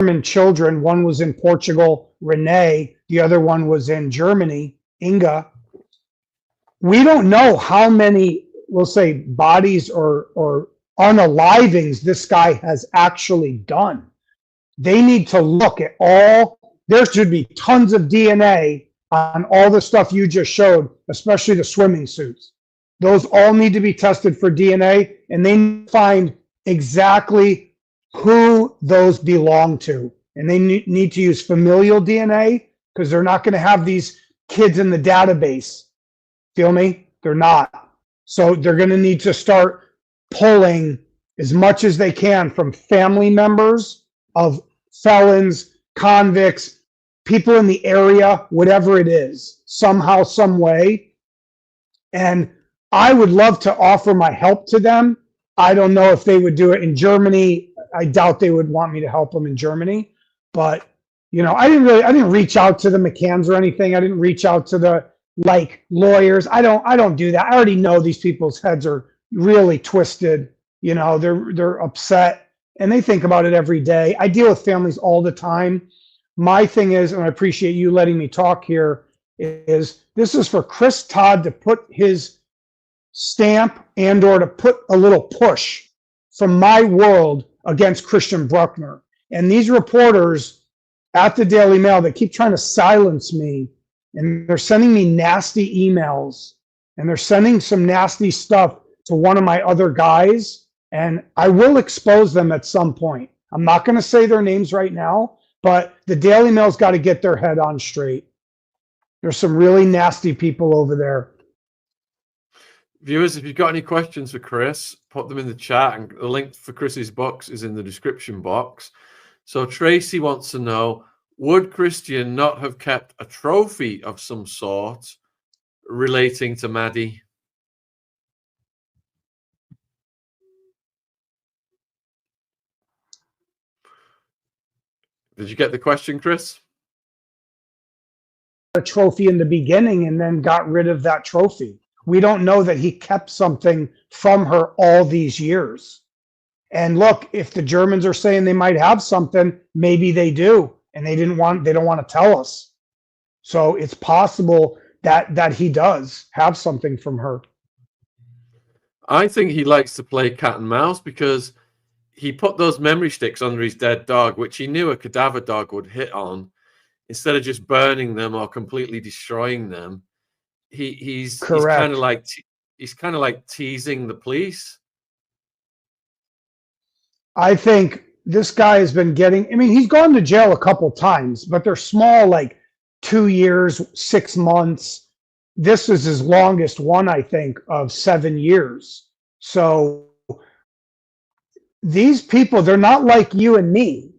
German children. One was in Portugal, Renee. The other one was in Germany, Inga. We don't know how many, we'll say, bodies or unalivings this guy has actually done. They need to look at all, there should be tons of DNA on all the stuff you just showed, especially the swimming suits. Those all need to be tested for DNA, and they find exactly who those belong to. And they need to use familial DNA, because they're not going to have these kids in the database. Feel me? They're not. So they're going to need to start pulling as much as they can from family members of felons, convicts, people in the area, whatever it is, somehow, some way. And I would love to offer my help to them. I don't know if they would do it in Germany. I doubt they would want me to help them in Germany. But, you know, I didn't reach out to the Mccanns or anything. I didn't reach out to the lawyers. I don't do that. I already know these people's heads are really twisted. You know, they're upset and they think about it every day. I deal with families all the time. My thing is, and I appreciate you letting me talk here, is this is for Chris Todd to put his stamp and or to put a little push from my world against Christian Bruckner. And these reporters at the Daily Mail that keep trying to silence me, and they're sending me nasty emails, and they're sending some nasty stuff to one of my other guys, and I will expose them at some point. I'm not going to say their names right now, but the Daily Mail's got to get their head on straight. There's some really nasty people over there. Viewers, if you've got any questions for Chris, put them in the chat, and the link for Chris's books is in the description box. So Tracy wants to know, would Christian not have kept a trophy of some sort relating to Maddie? Did you get the question, Chris? A trophy in the beginning and then got rid of that trophy. We don't know that he kept something from her all these years. And look, if the Germans are saying they might have something, maybe they do, and they don't want to tell us. So it's possible that he does have something from her. I think he likes to play cat and mouse, because he put those memory sticks under his dead dog, which he knew a cadaver dog would hit on. Instead of just burning them or completely destroying them, he's kind of like teasing the police. I think this guy has been getting, I mean, he's gone to jail a couple times, but they're small, like 2 years, 6 months. This is his longest one, I think, of 7 years. So these people, they're not like you and me.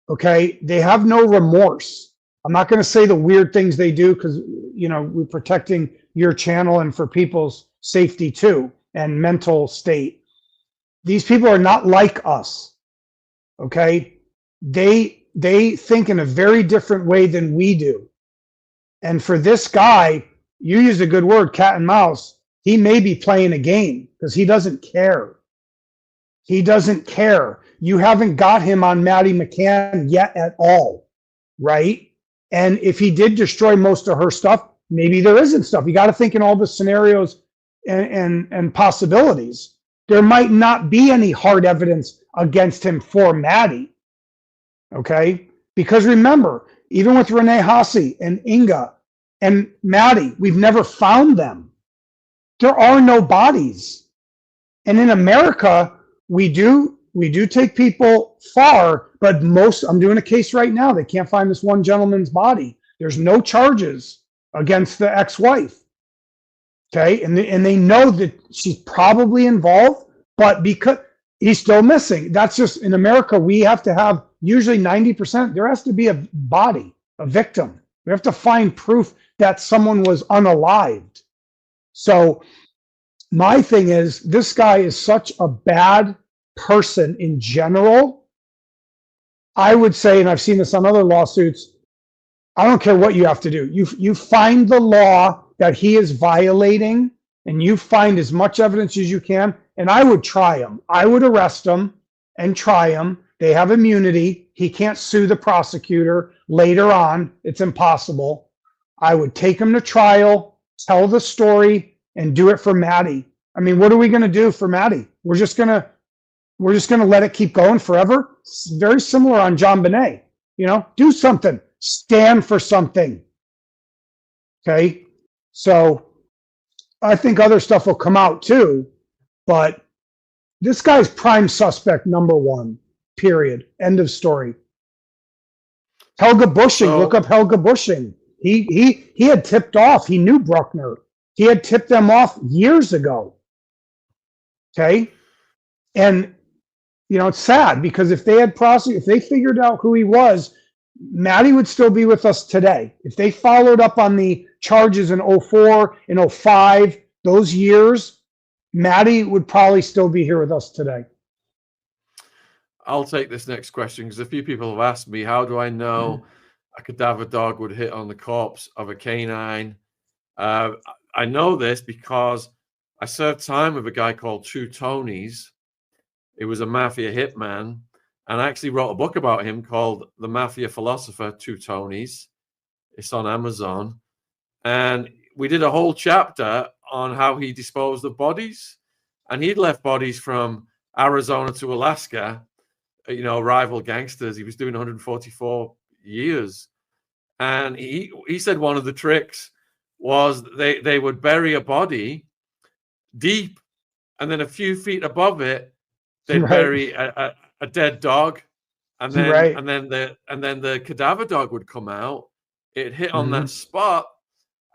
Okay. They have no remorse. I'm not going to say the weird things they do, because, you know, we're protecting your channel and for people's safety too, and mental state. These people are not like us. Okay. They think in a very different way than we do. And for this guy, you use a good word, cat and mouse. He may be playing a game because he doesn't care. He doesn't care. You haven't got him on Maddie Mccann yet at all, right? And if he did destroy most of her stuff, maybe there isn't stuff. You got to think in all the scenarios and possibilities. There might not be any hard evidence against him for Maddie, okay? Because remember, even with Renee Hasse and Inga and Maddie, we've never found them. There are no bodies. And in America, we do take people far, but I'm doing a case right now. They can't find this one gentleman's body. There's no charges against the ex-wife. Okay. And they know that she's probably involved, but because he's still missing, that's just, in America, we have to have usually 90%. There has to be a body, a victim. We have to find proof that someone was unalived. So my thing is, this guy is such a bad person in general. I would say, and I've seen this on other lawsuits, I don't care what you have to do. You find the law that he is violating, and you find as much evidence as you can, and I would try him. I would arrest him and try him, They have immunity. He can't sue the prosecutor later on. It's impossible. I would take him to trial, tell the story, and do it for Maddie. I mean, what are we going to do for Maddie? We're just going to let it keep going forever. It's very similar on John Bonet. You know, do something. Stand for something. Okay? So I think other stuff will come out too, but this guy's prime suspect number one, period. End of story. Helga Bushing, look up Helga Bushing. He had tipped off. He knew Bruckner. He had tipped them off years ago. Okay? And you know, it's sad because if they figured out who he was, Maddie would still be with us today. If they followed up on the charges in 04 and 05, those years, Maddie would probably still be here with us today. I'll take this next question because a few people have asked me, how do I know a cadaver dog would hit on the corpse of a canine? I know this because I served time with a guy called Two Tonys. He was a mafia hitman, and I actually wrote a book about him called The Mafia Philosopher, Two Tonys. It's on Amazon. And we did a whole chapter on how he disposed of bodies. And he'd left bodies from Arizona to Alaska, you know, rival gangsters. He was doing 144 years. And he said one of the tricks was they would bury a body deep, and then a few feet above it, they'd bury a dead dog, and then the cadaver dog would come out. It hit on that spot,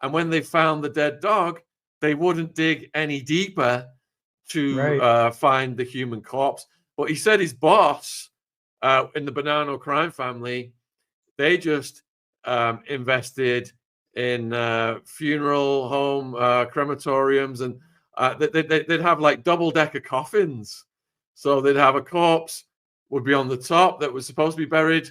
and when they found the dead dog, they wouldn't dig any deeper to find the human corpse. But he said his boss in the Bonanno crime family, they just invested in funeral home crematoriums, and they'd have like double-decker coffins. So they'd have a corpse would be on the top that was supposed to be buried,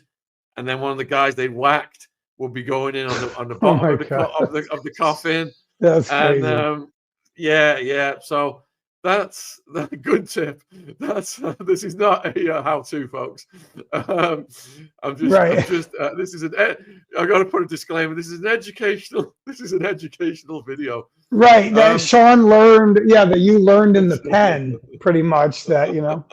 and then one of the guys they whacked would be going in on the bottom of the coffin. That's crazy. Yeah. So that's a good tip. This is not a how-to, folks. I'm just this is I got to put a disclaimer. This is an educational video. Right. That Shaun learned, that you learned in the pen, pretty much, that, you know.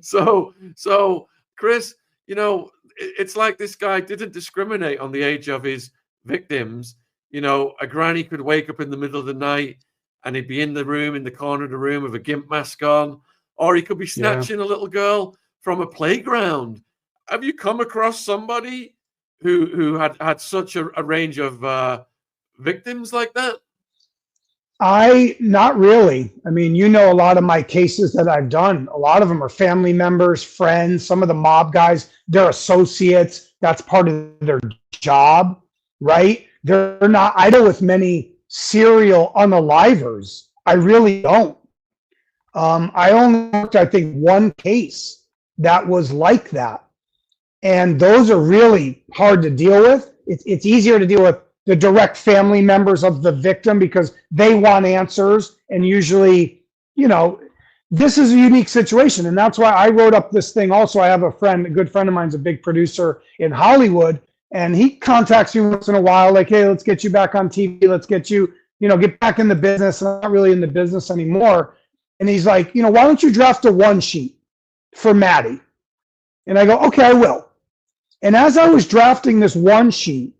So Chris, you know, it's like this guy didn't discriminate on the age of his victims. You know, a granny could wake up in the middle of the night and he'd be in the corner of the room with a gimp mask on, or he could be snatching a little girl from a playground. Have you come across somebody who had such a range of victims like that? Not really. I mean, you know, a lot of my cases that I've done, a lot of them are family members, friends, some of the mob guys, they're associates. That's part of their job, right? They're not. I deal with many serial unalivers. I really don't. I only worked, I think, one case that was like that. And those are really hard to deal with. It's easier to deal with the direct family members of the victim because they want answers. And usually, you know, this is a unique situation. And that's why I wrote up this thing. Also, I have a good friend of mine's a big producer in Hollywood. And he contacts me once in a while, like, hey, let's get you back on TV. Let's get you, get back in the business. I'm not really in the business anymore. And he's like, why don't you draft a one sheet for Maddie? And I go, okay, I will. And as I was drafting this one sheet,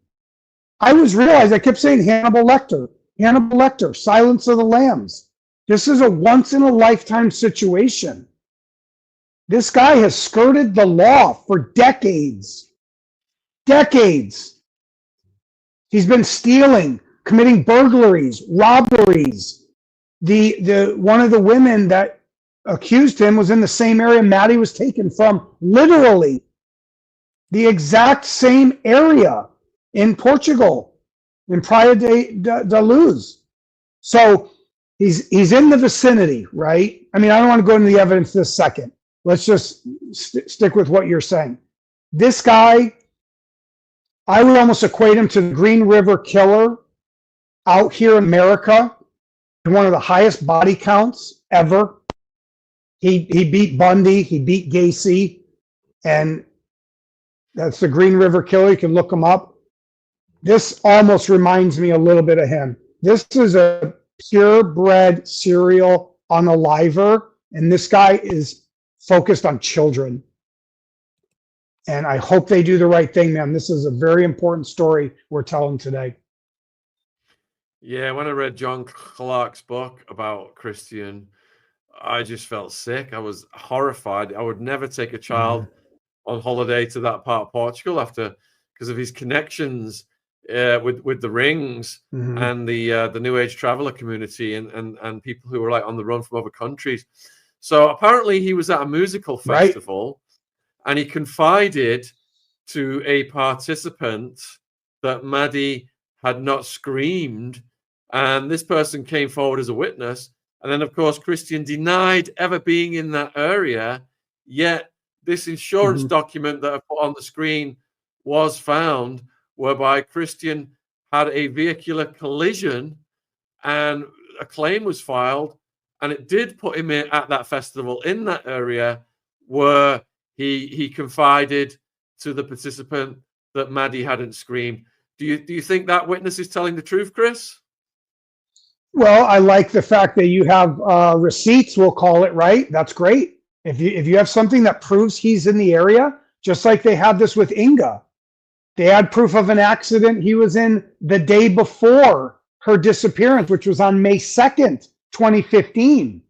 I kept saying Hannibal Lecter, Silence of the Lambs. This is a once in a lifetime situation. This guy has skirted the law for decades. He's been stealing, committing burglaries, robberies. The one of the women that accused him was in the same area Maddie was taken from, literally the exact same area in Portugal, in Praia da Luz. So he's in the vicinity, right? I mean, I don't want to go into the evidence this second. Let's just stick with what you're saying. This guy, I would almost equate him to the Green River Killer out here in America, one of the highest body counts ever. He beat Bundy, he beat Gacy, and that's the Green River Killer. You can look him up. This almost reminds me a little bit of him. This is a purebred serial unaliver, and this guy is focused on children. And I hope they do the right thing, man. This is a very important story we're telling today. Yeah, when I read John Clark's book about Christian, I just felt sick. I was horrified. I would never take a child on holiday to that part of Portugal because of his connections with the rings and the New Age traveler community and people who were like on the run from other countries. So apparently he was at a musical festival, and he confided to a participant that Maddie had not screamed, and this person came forward as a witness. And then, of course, Christian denied ever being in that area, yet this insurance document that I put on the screen was found, whereby Christian had a vehicular collision and a claim was filed, and it did put him at that festival in that area where he confided to the participant that Maddie hadn't screamed. Do you think that witness is telling the truth, Chris? Well, I like the fact that you have receipts, we'll call it, right? That's great. If you have something that proves he's in the area, just like they had this with Inga. They had proof of an accident he was in the day before her disappearance, which was on May 2nd, 2015.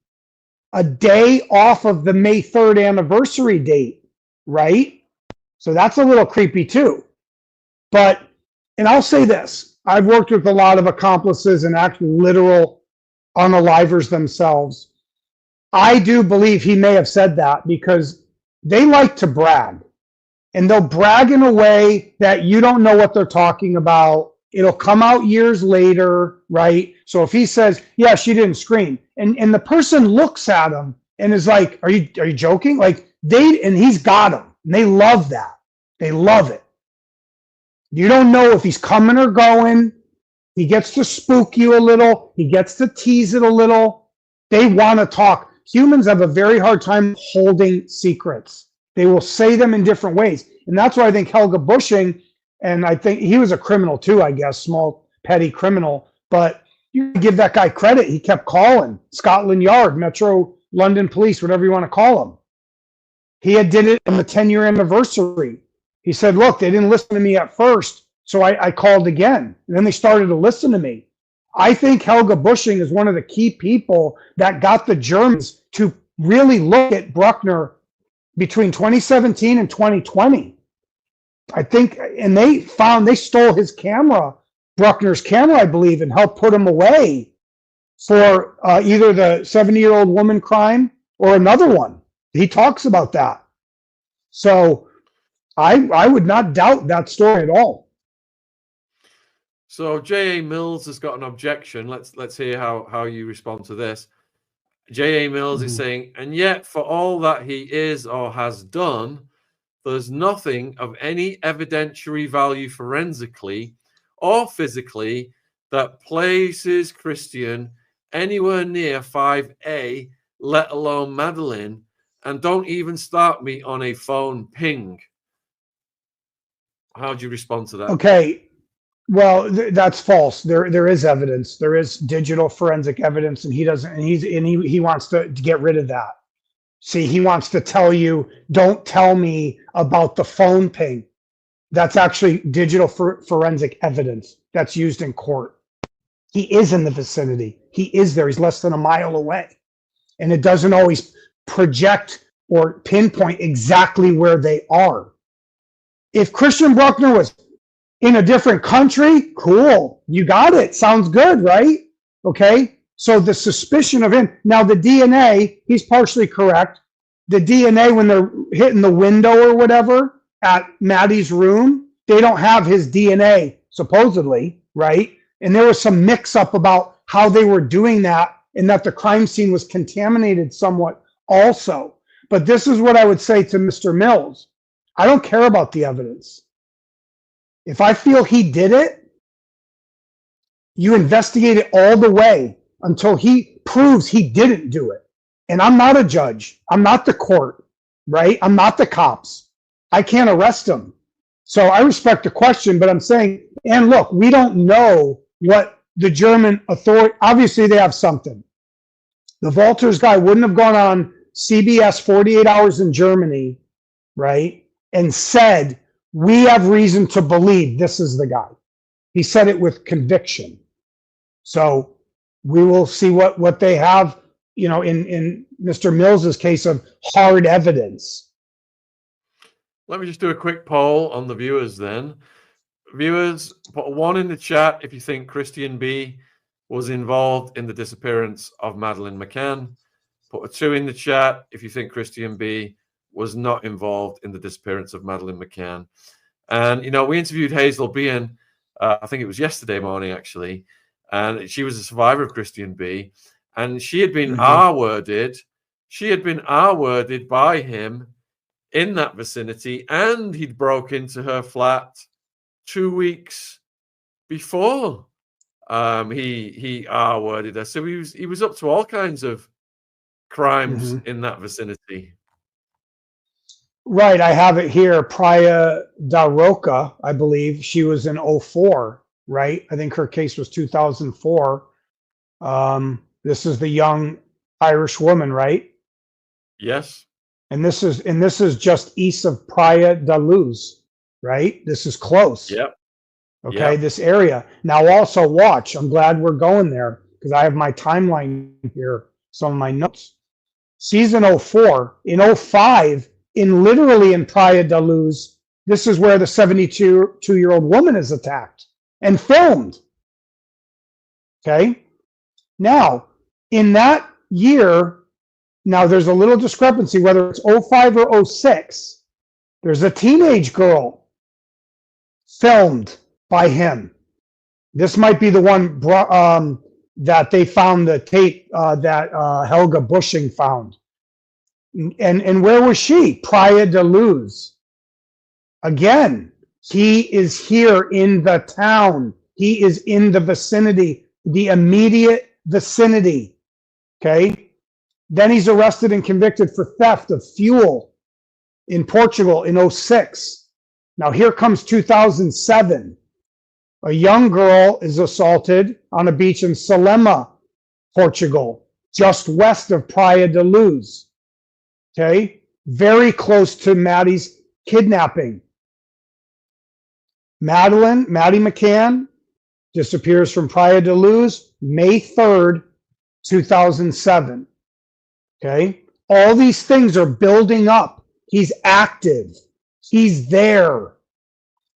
A day off of the May 3rd anniversary date, right? So that's a little creepy too. But, and I'll say this, I've worked with a lot of accomplices and actually literal unalivers themselves. I do believe he may have said that because they like to brag. And they'll brag in a way that you don't know what they're talking about. It'll come out years later, right? So if he says, yeah, she didn't scream, and the person looks at him and is like, are you joking? Like and he's got them. And they love that. They love it. You don't know if he's coming or going. He gets to spook you a little. He gets to tease it a little. They want to talk. Humans have a very hard time holding secrets. They will say them in different ways. And that's why I think Helga Bushing, and I think he was a criminal too, I guess, small, petty criminal. But you give that guy credit. He kept calling Scotland Yard, Metro London Police, whatever you want to call them. He did it on the 10-year anniversary. He said, look, they didn't listen to me at first, so I called again. And then they started to listen to me. I think Helga Bushing is one of the key people that got the Germans to really look at Bruckner between 2017 and 2020. I think, and they stole his camera, Bruckner's camera, I believe, and helped put him away for either the 70-year-old woman crime or another one. He talks about that. So I would not doubt that story at all. So J.A. Mills has got an objection. Let's hear how you respond to this. J.A. Mills is saying, and yet for all that he is or has done, there's nothing of any evidentiary value forensically or physically that places Christian anywhere near 5A, let alone Madeline, and don't even start me on a phone ping. How do you respond to that? Okay. Well, that's false. There is evidence. There is digital forensic evidence, and he doesn't. And he wants to get rid of that. See, he wants to tell you, don't tell me about the phone ping. That's actually digital forensic evidence that's used in court. He is in the vicinity. He is there. He's less than a mile away, and it doesn't always project or pinpoint exactly where they are. If Christian Bruckner was in a different country, cool. You got it. Sounds good, right? Okay. So the suspicion of him. Now the DNA, he's partially correct. The DNA, when they're hitting the window or whatever at Maddie's room, they don't have his DNA, supposedly, right? And there was some mix up about how they were doing that and that the crime scene was contaminated somewhat also. But this is what I would say to Mr. Mills. I don't care about the evidence. If I feel he did it, you investigate it all the way until he proves he didn't do it. And I'm not a judge. I'm not the court, right? I'm not the cops. I can't arrest them. So I respect the question, but I'm saying, and look, we don't know what the German authority, obviously they have something. The Walters guy wouldn't have gone on CBS 48 Hours in Germany, right? And said, we have reason to believe this is the guy. He said it with conviction. So we will see what they have, you know, in Mr. Mills's case of hard evidence. Let me just do a quick poll on the viewers then. Viewers, put a 1 in the chat if you think Christian B was involved in the disappearance of Madeleine McCann. Put a 2 in the chat if you think Christian B was not involved in the disappearance of Madeleine McCann. And, you know, we interviewed Hazel Behan, I think it was yesterday morning, actually, and she was a survivor of Christian B. And she had been R-worded. She had been R-worded by him in that vicinity, and he'd broke into her flat 2 weeks before he R-worded her. So he was up to all kinds of crimes in that vicinity. Right, I have it here. Praia da Roca, I believe. She was in 04, right? I think her case was 2004. This is the young Irish woman, right? Yes. And this is just east of Praia da Luz, right? This is close. Yep. Okay, Yep. this area. Now also watch, I'm glad we're going there because I have my timeline here, some of my notes. Season 04, in 05, literally in Praia da Luz, this is where the 72-year-old woman is attacked and filmed. Okay. Now, in that year, now there's a little discrepancy whether it's 05 or 06. There's a teenage girl filmed by him. This might be the one that they found the tape that Helga Bushing found. And where was she? Praia da Luz. Again, he is here in the town. He is in the vicinity, the immediate vicinity. Okay. Then he's arrested and convicted for theft of fuel in Portugal in 06. Now here comes 2007. A young girl is assaulted on a beach in Salema, Portugal, just west of Praia da Luz. Okay, very close to Maddie's kidnapping. Maddie McCann disappears from Praia da Luz, May 3rd, 2007. Okay, all these things are building up. He's active. He's there.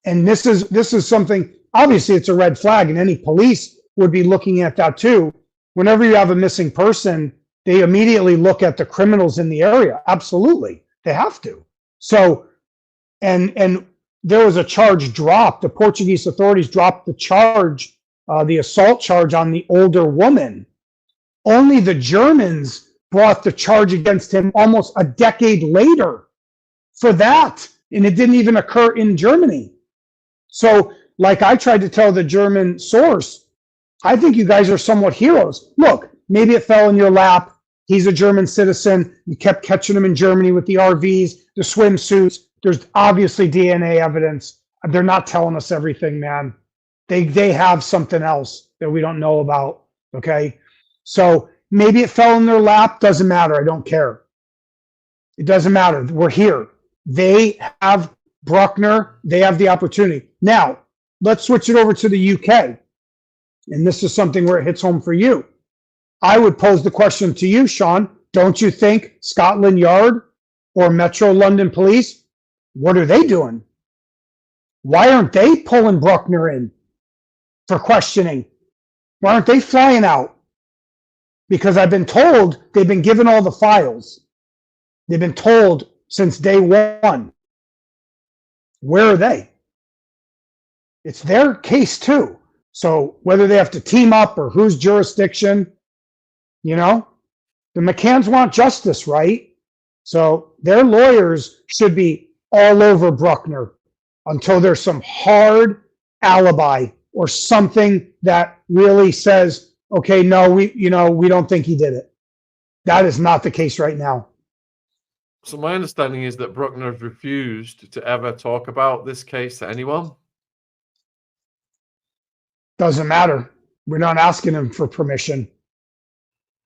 And this is something, obviously it's a red flag, and any police would be looking at that too. Whenever you have a missing person, they immediately look at the criminals in the area. Absolutely. They have to. So, and there was a charge dropped. The Portuguese authorities dropped the charge, the assault charge on the older woman. Only the Germans brought the charge against him almost a decade later for that. And it didn't even occur in Germany. So, like I tried to tell the German source, I think you guys are somewhat heroes. Look, maybe it fell in your lap. He's a German citizen. You kept catching him in Germany with the RVs, the swimsuits. There's obviously DNA evidence. They're not telling us everything, man. They have something else that we don't know about, okay? So maybe it fell in their lap. Doesn't matter. I don't care. It doesn't matter. We're here. They have Bruckner. They have the opportunity. Now, let's switch it over to the UK. And this is something where it hits home for you. I would pose the question to you, Shaun. Don't you think Scotland Yard or Metro London Police, what are they doing? Why aren't they pulling Bruckner in for questioning? Why aren't they flying out? Because I've been told they've been given all the files. They've been told since day one. Where are they? It's their case too. So whether they have to team up or whose jurisdiction, you know, the McCanns want justice, right? So their lawyers should be all over Bruckner until there's some hard alibi or something that really says, okay, no, we don't think he did it. That is not the case right now. So my understanding is that Bruckner has refused to ever talk about this case to anyone. Doesn't matter. We're not asking him for permission.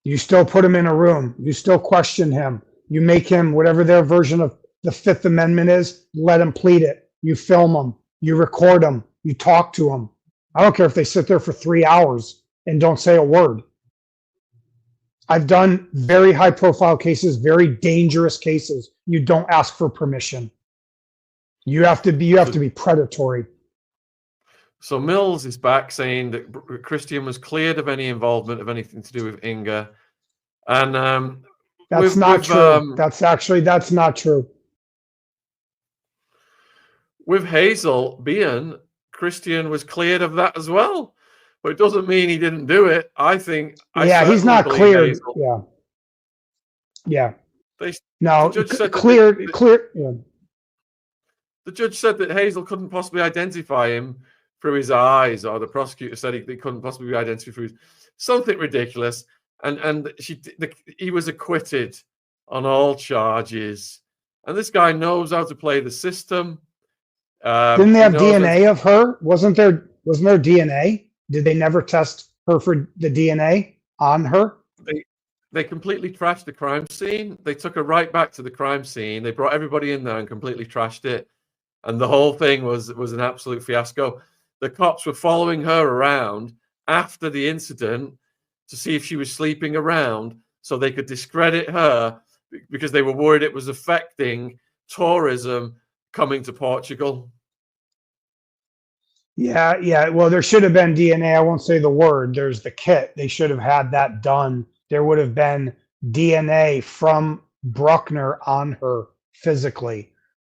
You still put him in a room. You still question him. You make him whatever their version of the Fifth Amendment is, let him plead it. You film him. You record him. You talk to him. I don't care if they sit there for 3 hours and don't say a word. I've done very high profile cases, very dangerous cases. You don't ask for permission. You have to be predatory. So Mills is back saying that Christian was cleared of any involvement of anything to do with Inga. And that's not true. That's not true. With Hazel being, Christian was cleared of that as well. But it doesn't mean he didn't do it. I think. He's not cleared. Hazel. Yeah. No, cleared. Yeah. The judge said that Hazel couldn't possibly identify him through his eyes, or the prosecutor said he couldn't possibly be identified through something ridiculous. And he was acquitted on all charges. And this guy knows how to play the system. Didn't they have DNA of her? Wasn't there DNA? Did they never test her for the DNA on her? They completely trashed the crime scene. They took her right back to the crime scene. They brought everybody in there and completely trashed it. And the whole thing was an absolute fiasco. The cops were following her around after the incident to see if she was sleeping around so they could discredit her because they were worried it was affecting tourism coming to Portugal. Yeah. Well, there should have been DNA. I won't say the word. There's the kit. They should have had that done. There would have been DNA from Bruckner on her physically,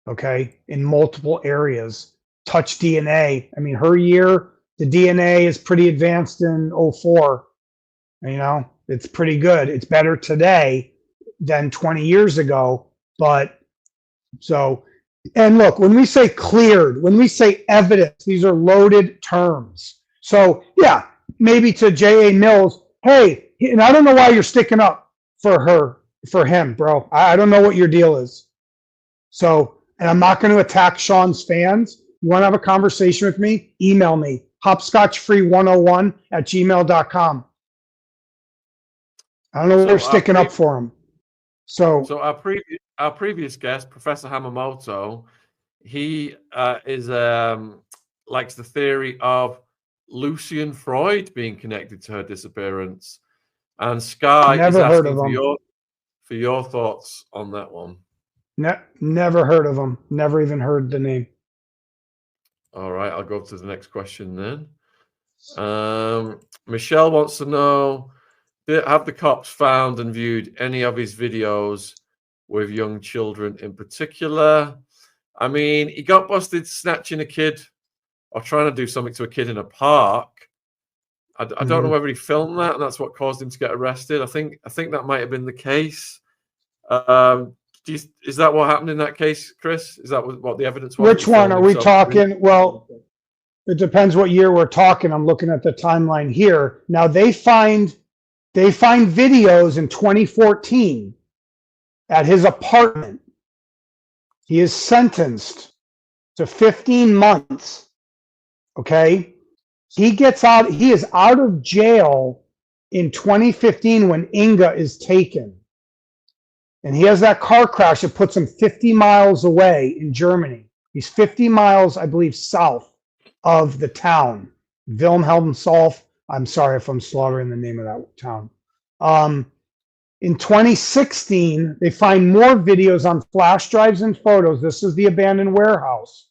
okay, in multiple areas. Touch DNA. I mean, her year, the DNA is pretty advanced in 04. You know, it's pretty good. It's better today than 20 years ago. But so, and look, when we say cleared, when we say evidence, these are loaded terms. So yeah, maybe to J.A. Mills, hey, and I don't know why you're sticking up for him, bro. I don't know what your deal is. So, and I'm not going to attack Shaun's fans. You want to have a conversation with me? Email me, hopscotchfree101@gmail.com. I don't know what you're sticking up for him. So our previous guest, Professor Hamamoto, he likes the theory of Lucian Freud being connected to her disappearance. And Sky is asking for your thoughts on that one. Never heard of him. Never even heard the name. All right, I'll go to the next question then. Michelle wants to know, have the cops found and viewed any of his videos with young children in particular? I mean, he got busted snatching a kid or trying to do something to a kid in a park. I don't know whether he filmed that and that's what caused him to get arrested. I think that might have been the case. Is that what happened in that case, Chris? Is that what the evidence was? Which one are we talking? Well, it depends what year we're talking. I'm looking at the timeline here. Now they find videos in 2014 at his apartment. He is sentenced to 15 months. Okay. He is out of jail in 2015 when Inga is taken. And he has that car crash that puts him 50 miles away in Germany. He's 50 miles, I believe, south of the town, Wilhelmshaven. I'm sorry if I'm slaughtering the name of that town. In 2016, they find more videos on flash drives and photos. This is the abandoned warehouse.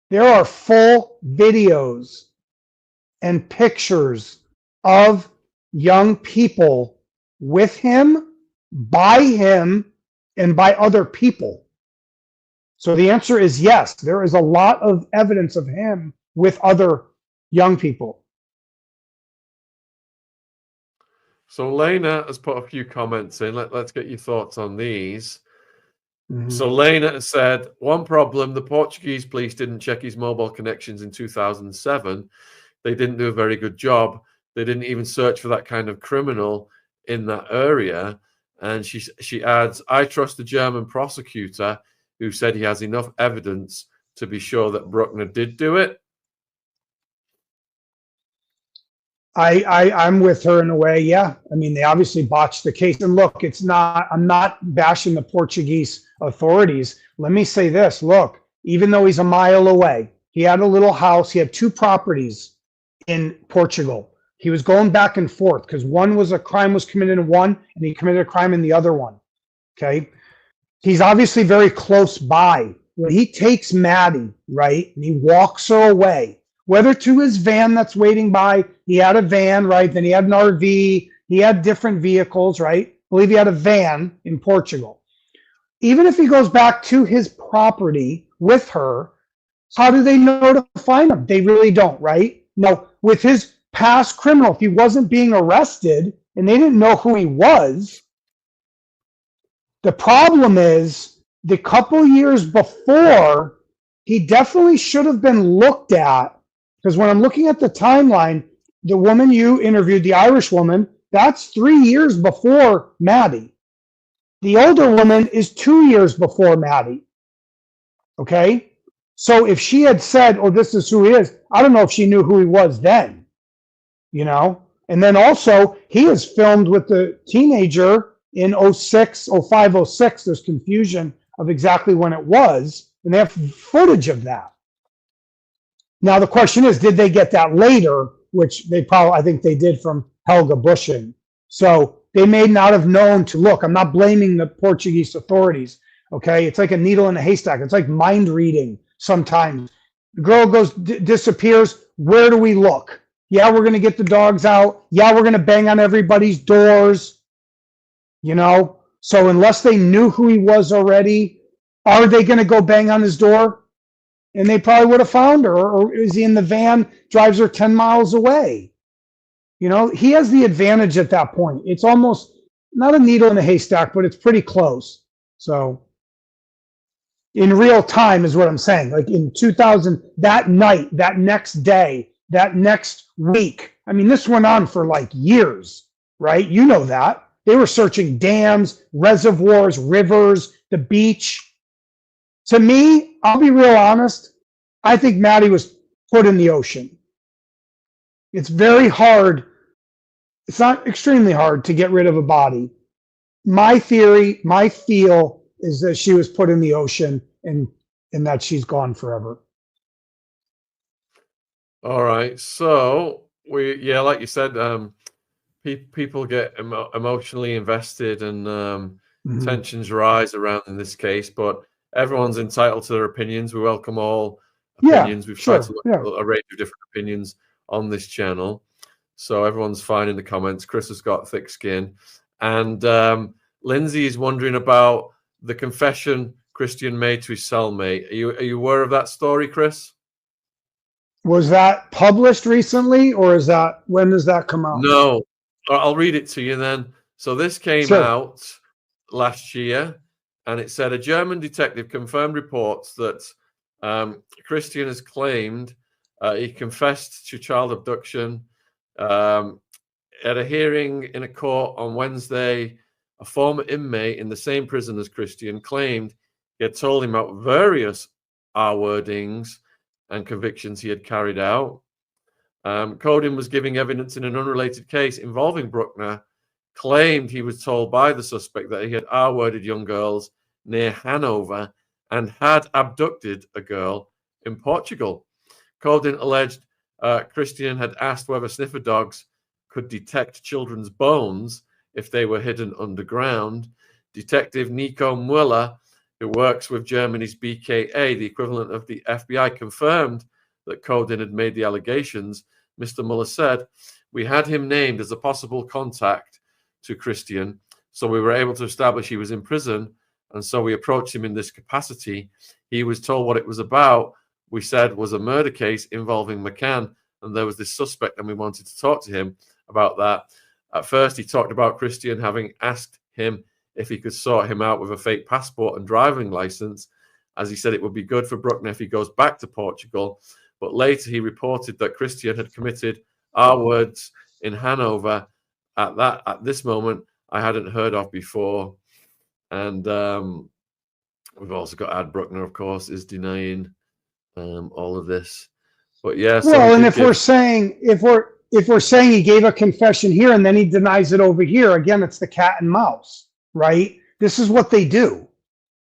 There are full videos and pictures of young people with him, by him, and by other people. So the answer is yes. There is a lot of evidence of him with other young people. So Lena has put a few comments in. Let's get your thoughts on these. So Lena has said, one problem, the Portuguese police didn't check his mobile connections in 2007. They didn't do a very good job. They didn't even search for that kind of criminal in that area. And she adds, I trust the German prosecutor who said he has enough evidence to be sure that Bruckner did do it. I'm with her in a way. Yeah. I mean, they obviously botched the case. And look, I'm not bashing the Portuguese authorities. Let me say this. Look, even though he's a mile away, he had a little house. He had 2 properties in Portugal. He was going back and forth because a crime was committed in one and he committed a crime in the other one. Okay. He's obviously very close by. When he takes Maddie, right, and he walks her away, whether to his van that's waiting by, he had a van, right? Then he had an RV, he had different vehicles, right? I believe he had a van in Portugal. Even if he goes back to his property with her, how do they know to find him? They really don't, right? No, with his past criminal, if he wasn't being arrested and they didn't know who he was, the problem is the couple years before, he definitely should have been looked at. Because when I'm looking at the timeline, the woman you interviewed, the Irish woman, that's 3 years before Maddie. The older woman is 2 years before Maddie. Okay? So if she had said, oh, this is who he is, I don't know if she knew who he was then. You know? And then also, he is filmed with the teenager in 06, 05, 06. There's confusion of exactly when it was. And they have footage of that. Now, the question is, did they get that later? Which I think they did from Helga Bushing. So they may not have known to look. I'm not blaming the Portuguese authorities. Okay. It's like a needle in a haystack. It's like mind reading sometimes. The girl disappears. Where do we look? Yeah, we're going to get the dogs out. Yeah, we're going to bang on everybody's doors. You know? So unless they knew who he was already, are they going to go bang on his door? And they probably would have found her. Or is he in the van, drives her 10 miles away? You know, he has the advantage at that point. It's almost not a needle in a haystack, but it's pretty close. So in real time is what I'm saying. Like in 2000, that night, that next day, that next week. I mean, this went on for like years, right? You know that. They were searching dams, reservoirs, rivers, the beach. To me, I'll be real honest, I think Maddie was put in the ocean. It's very hard. It's not extremely hard to get rid of a body. My theory, my feel is that she was put in the ocean and that she's gone forever. All right. So like you said, people get emotionally invested and tensions rise around in this case, but everyone's entitled to their opinions. We welcome all opinions. We've tried to look at a range of different opinions on this channel. So everyone's fine in the comments. Chris has got thick skin. And Lindsay is wondering about the confession Christian made to his cellmate. Are you aware of that story, Chris? Was that published recently, or when does that come out? No, I'll read it to you then. So this came out last year, and it said a German detective confirmed reports that Christian has claimed he confessed to child abduction. At a hearing in a court on Wednesday, a former inmate in the same prison as Christian claimed he had told him about various R-wordings and convictions he had carried out. Codin was giving evidence in an unrelated case involving Bruckner, claimed he was told by the suspect that he had R-worded young girls near Hanover and had abducted a girl in Portugal. Codin alleged Christian had asked whether sniffer dogs could detect children's bones if they were hidden underground. Detective Nico Muller, who works with Germany's BKA, the equivalent of the FBI, confirmed that Codin had made the allegations. Mr. Muller said, we had him named as a possible contact to Christian, so we were able to establish he was in prison, and so we approached him in this capacity. He was told what it was about. We said was a murder case involving Mccann, and there was this suspect, and we wanted to talk to him about that. At first, he talked about Christian having asked him if he could sort him out with a fake passport and driving license, as he said it would be good for Bruckner if he goes back to Portugal. But later, he reported that Christian had committed R-words in Hanover. At this moment, I hadn't heard of before. And we've also got Ad Bruckner, of course, is denying all of this. But yeah, so well, and if we're saying he gave a confession here and then he denies it over here, again, it's the cat and mouse, right? This is what they do.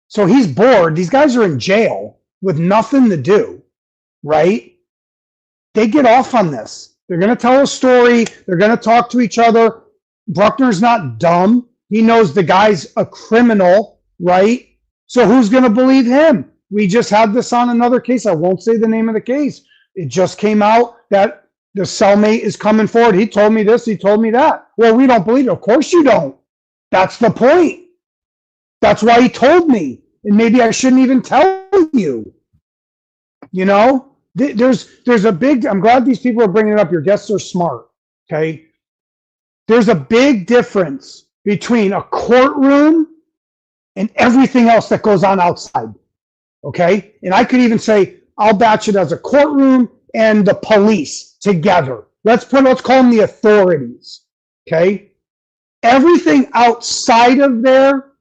So he's bored. These guys are in jail with nothing to do, right? They get off on this. They're going to tell a story. They're going to talk to each other. Bruckner's not dumb. He knows the guy's a criminal, right? So who's going to believe him? We just had this on another case. I won't say the name of the case. It just came out that the cellmate is coming forward. He told me this. He told me that. Well, we don't believe it. Of course you don't. That's the point. That's why he told me. And maybe I shouldn't even tell you. You know, there's a big, I'm glad these people are bringing it up. Your guests are smart. Okay. There's a big difference between a courtroom and everything else that goes on outside. Okay. And I could even say, I'll batch it as a courtroom and the police together. Let's call them the authorities. Okay. Everything outside of there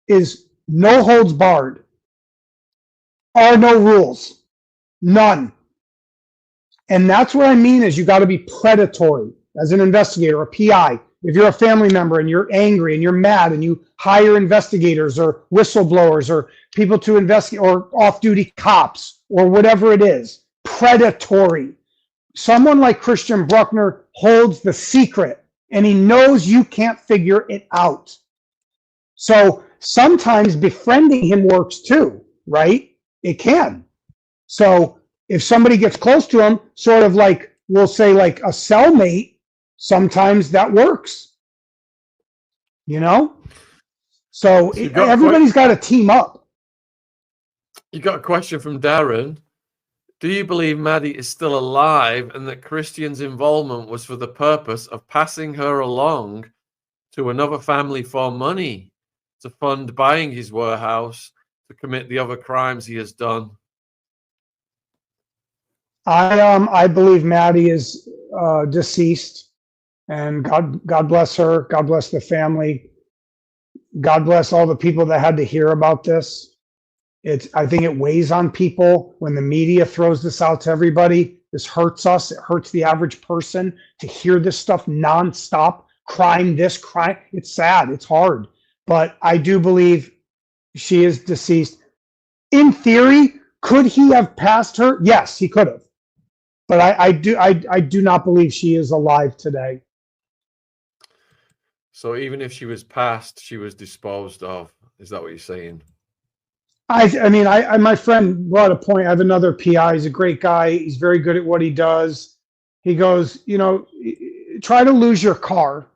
is no holds barred. Are no rules. None. And that's what I mean is you got to be predatory as an investigator, a PI. If you're a family member and you're angry and you're mad and you hire investigators or whistleblowers or people to investigate or off-duty cops or whatever it is, predatory. Someone like Christian Bruckner holds the secret and he knows you can't figure it out. So sometimes befriending him works too, right? It can. So if somebody gets close to him, sort of like, we'll say like a cellmate, sometimes that works, you know? So everybody's got to team up. You got a question from Darren. Do you believe Maddie is still alive and that Christian's involvement was for the purpose of passing her along to another family for money to fund buying his warehouse to commit the other crimes he has done? I believe Maddie is deceased, and God bless her. God bless the family. God bless all the people that had to hear about this. I think it weighs on people when the media throws this out to everybody. This hurts us. It hurts the average person to hear this stuff nonstop. Crime, this crime. It's sad. It's hard. But I do believe she is deceased. In theory, could he have passed her? Yes, he could have. But I do not believe she is alive today. So even if she was passed, she was disposed of. Is that what you're saying? I mean, my friend brought a point. I have another PI. He's a great guy. He's very good at what he does. He goes, you know, try to lose your car.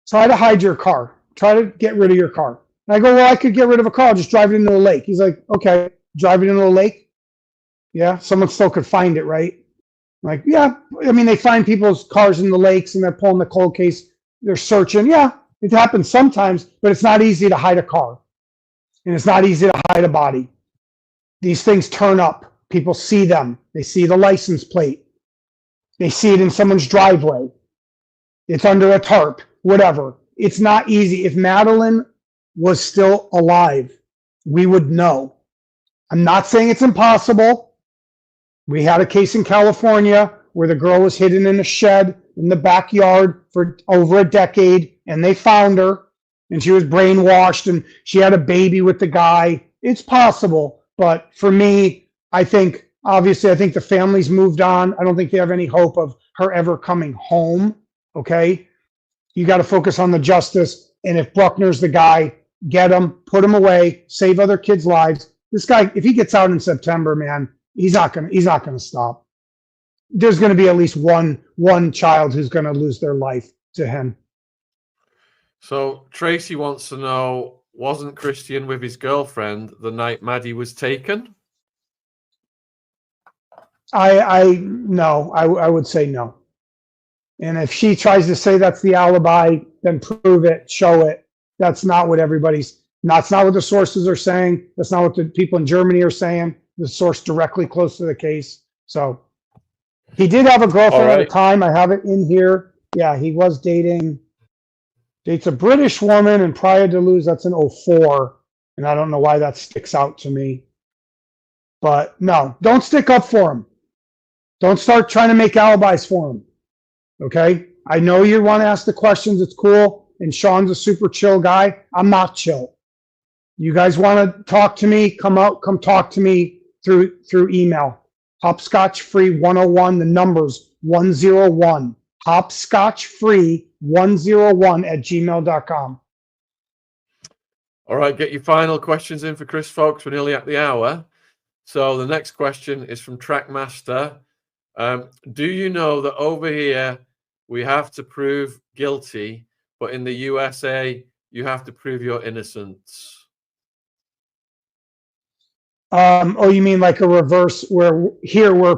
Try to hide your car. Try to get rid of your car. And I go, well, I could get rid of a car. I'll just drive it into a lake. He's like, okay, drive it into a lake. Yeah, someone still could find it, right? I'm like, yeah. I mean, they find people's cars in the lakes and they're pulling the cold case. They're searching. Yeah, it happens sometimes, but it's not easy to hide a car. And it's not easy to hide a body. These things turn up. People see them. They see the license plate. They see it in someone's driveway. It's under a tarp, whatever. It's not easy. If Madeline was still alive, we would know. I'm not saying it's impossible. We had a case in California where the girl was hidden in a shed in the backyard for over a decade, and they found her, and she was brainwashed, and she had a baby with the guy. It's possible, but for me, I think the family's moved on. I don't think they have any hope of her ever coming home, okay? You got to focus on the justice, and if Bruckner's the guy, get him, put him away, save other kids' lives. This guy, if he gets out in September, man, he's not gonna stop. There's going to be at least one child who's going to lose their life to him. So Tracy wants to know, wasn't Christian with his girlfriend the night Maddie was taken? No, I would say no. And if she tries to say that's the alibi, then prove it, show it. That's not what that's not what the sources are saying. That's not what the people in Germany are saying. The source directly close to the case. So he did have a girlfriend at the time. I have it in here. Yeah, he was dating Dates a British woman and prior to lose, that's an 04. And I don't know why that sticks out to me. But no, don't stick up for him. Don't start trying to make alibis for him. Okay? I know you want to ask the questions. It's cool. And Shaun's a super chill guy. I'm not chill. You guys want to talk to me? Come talk to me through email. Hopscotchfree101, the numbers 101. Hopscotchfree101@gmail.com. All right, get your final questions in for Chris, folks. We're nearly at the hour. So the next question is from Trackmaster. Do you know that over here we have to prove guilty, but in the USA you have to prove your innocence? Oh, you mean like a reverse where here we're